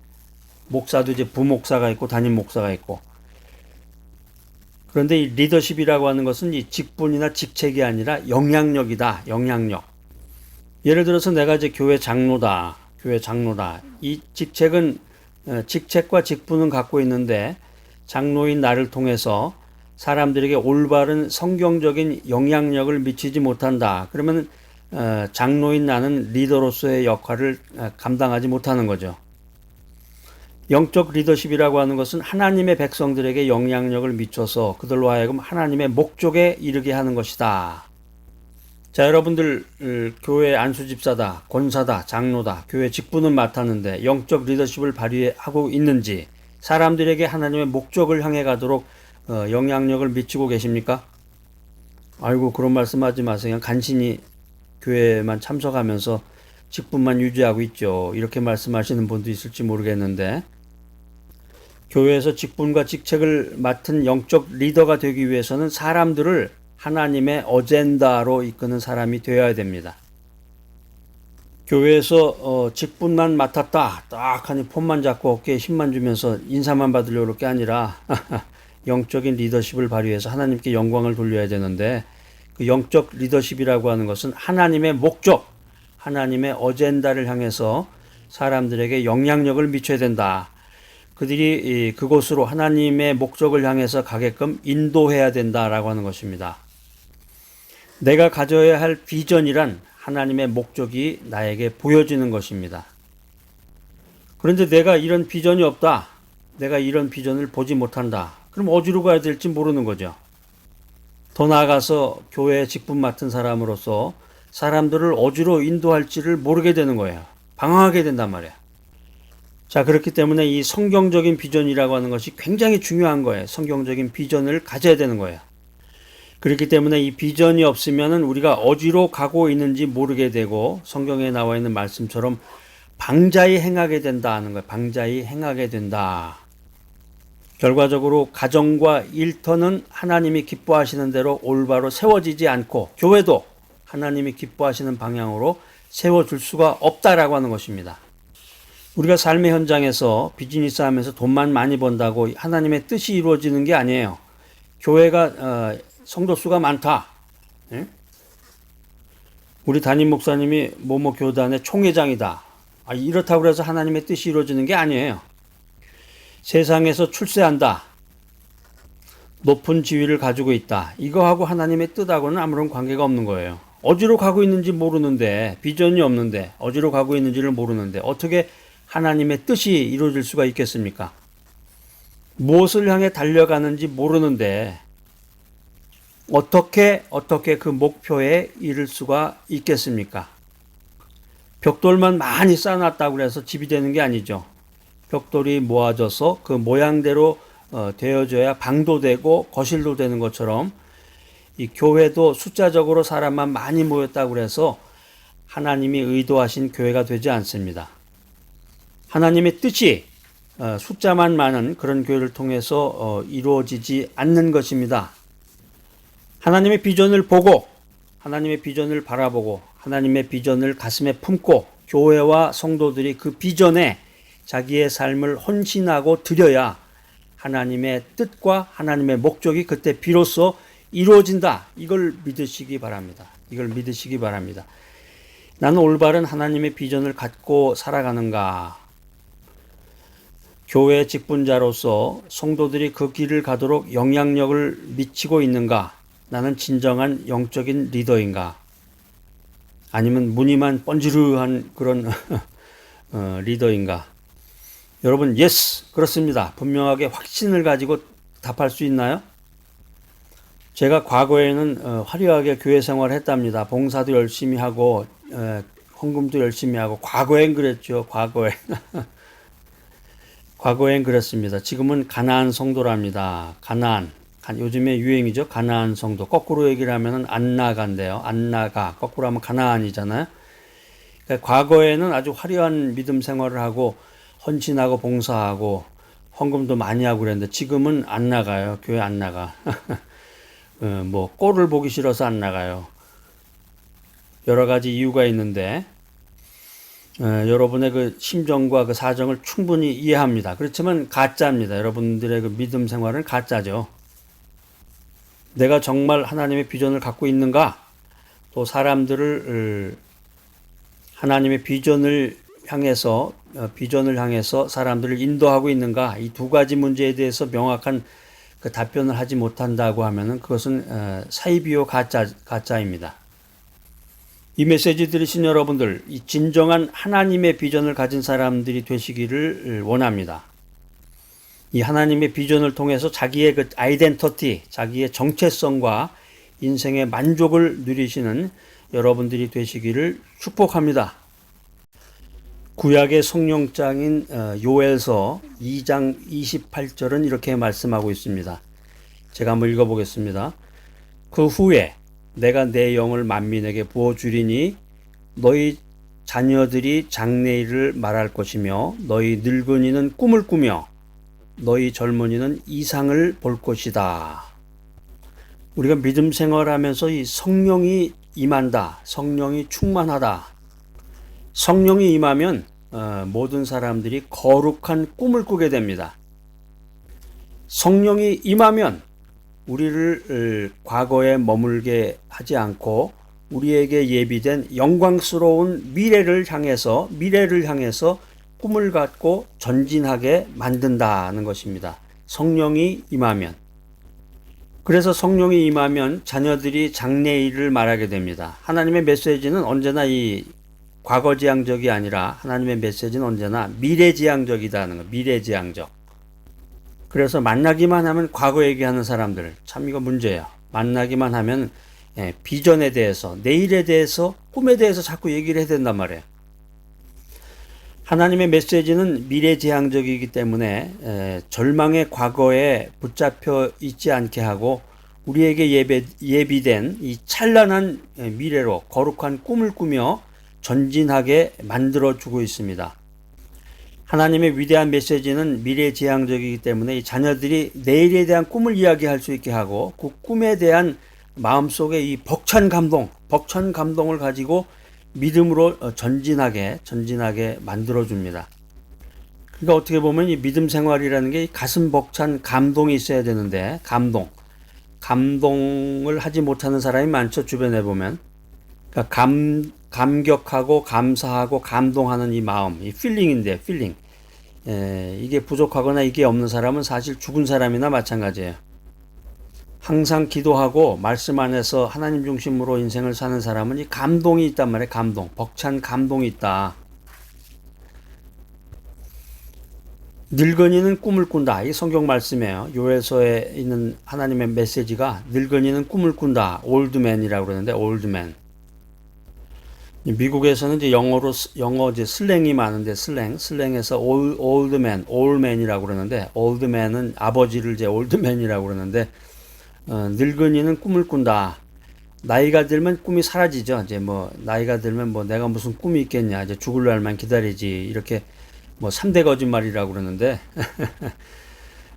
목사도 이제 부목사가 있고 담임 목사가 있고. 그런데 이 리더십이라고 하는 것은 이 직분이나 직책이 아니라 영향력이다. 영향력. 예를 들어서 내가 이제 교회 장로다. 이 직책은 직책과 직분은 갖고 있는데 장로인 나를 통해서 사람들에게 올바른 성경적인 영향력을 미치지 못한다. 그러면 장로인 나는 리더로서의 역할을 감당하지 못하는 거죠. 영적 리더십이라고 하는 것은 하나님의 백성들에게 영향력을 미쳐서 그들로 하여금 하나님의 목적에 이르게 하는 것이다. 자, 여러분들 교회 안수집사다, 권사다, 장로다, 교회 직분은 맡았는데 영적 리더십을 발휘하고 있는지, 사람들에게 하나님의 목적을 향해 가도록 영향력을 미치고 계십니까? 아이고, 그런 말씀하지 마세요. 그냥 간신히 교회만 참석하면서 직분만 유지하고 있죠. 이렇게 말씀하시는 분도 있을지 모르겠는데, 교회에서 직분과 직책을 맡은 영적 리더가 되기 위해서는 사람들을 하나님의 어젠다로 이끄는 사람이 되어야 됩니다. 교회에서 직분만 맡았다, 딱 하니 폰만 잡고 어깨에 힘만 주면서 인사만 받으려고 그럴 게 아니라 영적인 리더십을 발휘해서 하나님께 영광을 돌려야 되는데, 그 영적 리더십이라고 하는 것은 하나님의 목적, 하나님의 어젠다를 향해서 사람들에게 영향력을 미쳐야 된다. 그들이 그곳으로 하나님의 목적을 향해서 가게끔 인도해야 된다라고 하는 것입니다. 내가 가져야 할 비전이란 하나님의 목적이 나에게 보여지는 것입니다. 그런데 내가 이런 비전이 없다. 내가 이런 비전을 보지 못한다. 그럼 어디로 가야 될지 모르는 거죠. 더 나아가서 교회에 직분 맡은 사람으로서 사람들을 어디로 인도할지를 모르게 되는 거예요. 방황하게 된단 말이에요. 자, 그렇기 때문에 이 성경적인 비전이라고 하는 것이 굉장히 중요한 거예요. 성경적인 비전을 가져야 되는 거예요. 그렇기 때문에 이 비전이 없으면 우리가 어디로 가고 있는지 모르게 되고, 성경에 나와 있는 말씀처럼 방자히 행하게 된다 하는 거예요. 방자히 행하게 된다. 결과적으로 가정과 일터는 하나님이 기뻐하시는 대로 올바로 세워지지 않고, 교회도 하나님이 기뻐하시는 방향으로 세워줄 수가 없다라고 하는 것입니다. 우리가 삶의 현장에서 비즈니스 하면서 돈만 많이 번다고 하나님의 뜻이 이루어지는 게 아니에요. 교회가 성도 수가 많다. 예? 우리 담임 목사님이 뭐뭐 교단의 총회장이다. 이렇다고 해서 하나님의 뜻이 이루어지는 게 아니에요. 세상에서 출세한다. 높은 지위를 가지고 있다. 이거하고 하나님의 뜻하고는 아무런 관계가 없는 거예요. 어디로 가고 있는지 모르는데, 비전이 없는데, 어디로 가고 있는지를 모르는데 어떻게 하나님의 뜻이 이루어질 수가 있겠습니까? 무엇을 향해 달려가는지 모르는데 어떻게 그 목표에 이를 수가 있겠습니까? 벽돌만 많이 쌓아놨다고 해서 집이 되는 게 아니죠. 벽돌이 모아져서 그 모양대로 되어져야 방도 되고 거실도 되는 것처럼, 이 교회도 숫자적으로 사람만 많이 모였다고 해서 하나님이 의도하신 교회가 되지 않습니다. 하나님의 뜻이 숫자만 많은 그런 교회를 통해서 이루어지지 않는 것입니다. 하나님의 비전을 보고, 하나님의 비전을 바라보고, 하나님의 비전을 가슴에 품고 교회와 성도들이 그 비전에 자기의 삶을 헌신하고 드려야 하나님의 뜻과 하나님의 목적이 그때 비로소 이루어진다. 이걸 믿으시기 바랍니다. 이걸 믿으시기 바랍니다. 나는 올바른 하나님의 비전을 갖고 살아가는가? 교회 직분자로서 성도들이 그 길을 가도록 영향력을 미치고 있는가? 나는 진정한 영적인 리더인가? 아니면 무늬만 번지르한 그런 리더인가? 여러분, 예스, 그렇습니다. 분명하게 확신을 가지고 답할 수 있나요? 제가 과거에는 화려하게 교회 생활을 했답니다. 봉사도 열심히 하고 헌금도 열심히 하고, 과거엔 그랬죠. 과거엔. 과거엔 그랬습니다. 지금은 가나안 성도랍니다. 가나안. 요즘에 유행이죠. 가나안 성도. 거꾸로 얘기를 하면은 안 나간대요. 안 나가. 거꾸로 하면 가나안이잖아요. 그러니까 과거에는 아주 화려한 믿음 생활을 하고 헌신하고 봉사하고 헌금도 많이 하고 그랬는데 지금은 안 나가요. 교회 안 나가. 뭐 꼴을 보기 싫어서 안 나가요. 여러 가지 이유가 있는데 여러분의 그 심정과 그 사정을 충분히 이해합니다. 그렇지만 가짜입니다. 여러분들의 그 믿음 생활은 가짜죠. 내가 정말 하나님의 비전을 갖고 있는가? 또 사람들을 하나님의 비전을 향해서 사람들을 인도하고 있는가? 이 두 가지 문제에 대해서 명확한 그 답변을 하지 못한다고 하면은 그것은 사이비요 가짜입니다. 이 메시지 들으신 여러분들, 이 진정한 하나님의 비전을 가진 사람들이 되시기를 원합니다. 이 하나님의 비전을 통해서 자기의 그 아이덴티티, 자기의 정체성과 인생의 만족을 누리시는 여러분들이 되시기를 축복합니다. 구약의 성령장인 요엘서 2장 28절은 이렇게 말씀하고 있습니다. 제가 한번 읽어보겠습니다. 그 후에 내가 내 영을 만민에게 부어주리니 너희 자녀들이 장래일을 말할 것이며 너희 늙은이는 꿈을 꾸며 너희 젊은이는 이상을 볼 것이다. 우리가 믿음 생활하면서 이 성령이 임한다. 성령이 충만하다. 성령이 임하면 모든 사람들이 거룩한 꿈을 꾸게 됩니다. 성령이 임하면 우리를 과거에 머물게 하지 않고 우리에게 예비된 영광스러운 미래를 향해서 꿈을 갖고 전진하게 만든다는 것입니다. 성령이 임하면. 그래서 성령이 임하면 자녀들이 장래일을 말하게 됩니다. 하나님의 메시지는 언제나 이 과거지향적이 아니라 하나님의 메시지는 언제나 미래지향적이다는 거. 미래지향적. 그래서 만나기만 하면 과거 얘기하는 사람들, 참 이거 문제예요. 만나기만 하면 비전에 대해서, 내일에 대해서, 꿈에 대해서 자꾸 얘기를 해야 된단 말이에요. 하나님의 메시지는 미래지향적이기 때문에 절망의 과거에 붙잡혀 있지 않게 하고 우리에게 예비된 이 찬란한 미래로 거룩한 꿈을 꾸며 전진하게 만들어주고 있습니다. 하나님의 위대한 메시지는 미래지향적이기 때문에 이 자녀들이 내일에 대한 꿈을 이야기할 수 있게 하고 그 꿈에 대한 마음속에 이 벅찬 감동을 가지고 믿음으로 전진하게 만들어줍니다. 그러니까 어떻게 보면 이 믿음 생활이라는 게 가슴 벅찬 감동이 있어야 되는데 감동을 하지 못하는 사람이 많죠. 주변에 보면. 그러니까 감격하고 감사하고 감동하는 이 마음, 이 필링인데 필링. 이게 부족하거나 이게 없는 사람은 사실 죽은 사람이나 마찬가지예요. 항상 기도하고 말씀 안에서 하나님 중심으로 인생을 사는 사람은 이 감동이 있단 말이에요. 벅찬 감동이 있다. 늙은이는 꿈을 꾼다. 이 성경 말씀이에요. 요엘서에 있는 하나님의 메시지가 늙은이는 꿈을 꾼다. 올드맨이라고 그러는데 올드맨. 미국에서는 이제 영어 이제 슬랭이 많은데 슬랭에서 올드맨이라고 그러는데 올드맨은 아버지를 이제 올드맨이라고 그러는데 늙은이는 꿈을 꾼다. 나이가 들면 꿈이 사라지죠. 이제 뭐 나이가 들면 뭐 내가 무슨 꿈이 있겠냐. 이제 죽을 날만 기다리지. 이렇게 뭐 3대 거짓말이라고 그러는데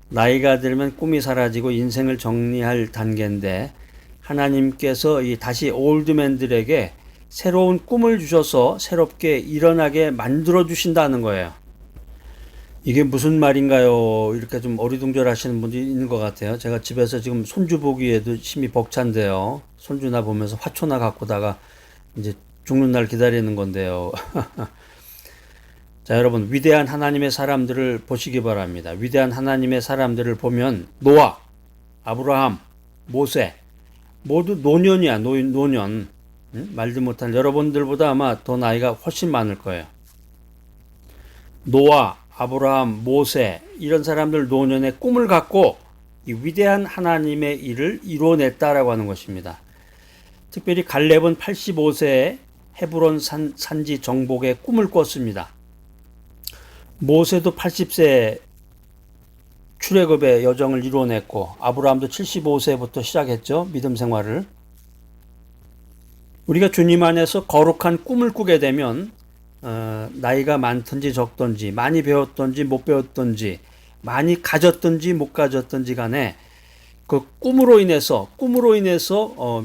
나이가 들면 꿈이 사라지고 인생을 정리할 단계인데 하나님께서 이 다시 올드맨들에게 새로운 꿈을 주셔서 새롭게 일어나게 만들어 주신다는 거예요. 이게 무슨 말인가요? 이렇게 좀 어리둥절하시는 분들이 있는 것 같아요. 제가 집에서 지금 손주 보기에도 심히 벅찬데요. 손주나 보면서 화초나 갖고다가 이제 죽는 날 기다리는 건데요. 자, 여러분, 위대한 하나님의 사람들을 보시기 바랍니다. 위대한 하나님의 사람들을 보면 노아, 아브라함, 모세 모두 노년이야. 노년. 말도 못한 여러분들보다 아마 더 나이가 훨씬 많을 거예요. 노아, 아브라함, 모세 이런 사람들 노년의 꿈을 갖고 이 위대한 하나님의 일을 이뤄냈다라고 하는 것입니다. 특별히 갈렙은 85세에 헤브론 산지 정복의 꿈을 꿨습니다. 모세도 80세 출애굽의 여정을 이루어냈고 아브라함도 75세부터 시작했죠. 믿음 생활을. 우리가 주님 안에서 거룩한 꿈을 꾸게 되면 나이가 많든지 적든지 많이 배웠든지 못 배웠든지 많이 가졌든지 못 가졌든지 간에 그 꿈으로 인해서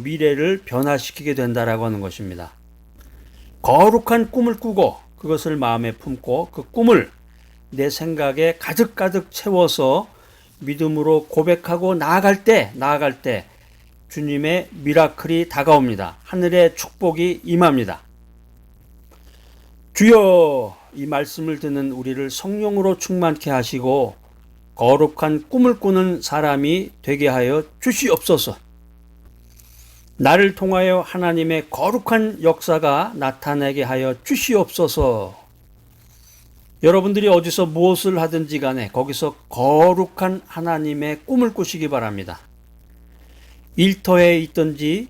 미래를 변화시키게 된다라고 하는 것입니다. 거룩한 꿈을 꾸고 그것을 마음에 품고 그 꿈을 내 생각에 가득가득 채워서 믿음으로 고백하고 나아갈 때 주님의 미라클이 다가옵니다. 하늘의 축복이 임합니다. 주여, 이 말씀을 듣는 우리를 성령으로 충만케 하시고 거룩한 꿈을 꾸는 사람이 되게 하여 주시옵소서. 나를 통하여 하나님의 거룩한 역사가 나타나게 하여 주시옵소서. 여러분들이 어디서 무엇을 하든지 간에 거기서 거룩한 하나님의 꿈을 꾸시기 바랍니다. 일터에 있든지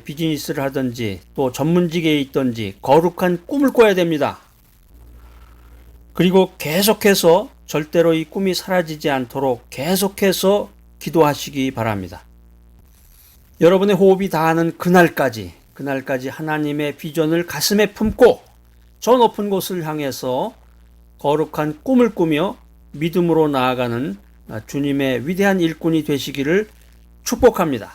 비즈니스를 하든지 또 전문직에 있든지 거룩한 꿈을 꿔야 됩니다. 그리고 계속해서 절대로 이 꿈이 사라지지 않도록 계속해서 기도하시기 바랍니다. 여러분의 호흡이 닿는 그날까지 하나님의 비전을 가슴에 품고 저 높은 곳을 향해서 거룩한 꿈을 꾸며 믿음으로 나아가는 주님의 위대한 일꾼이 되시기를 축복합니다.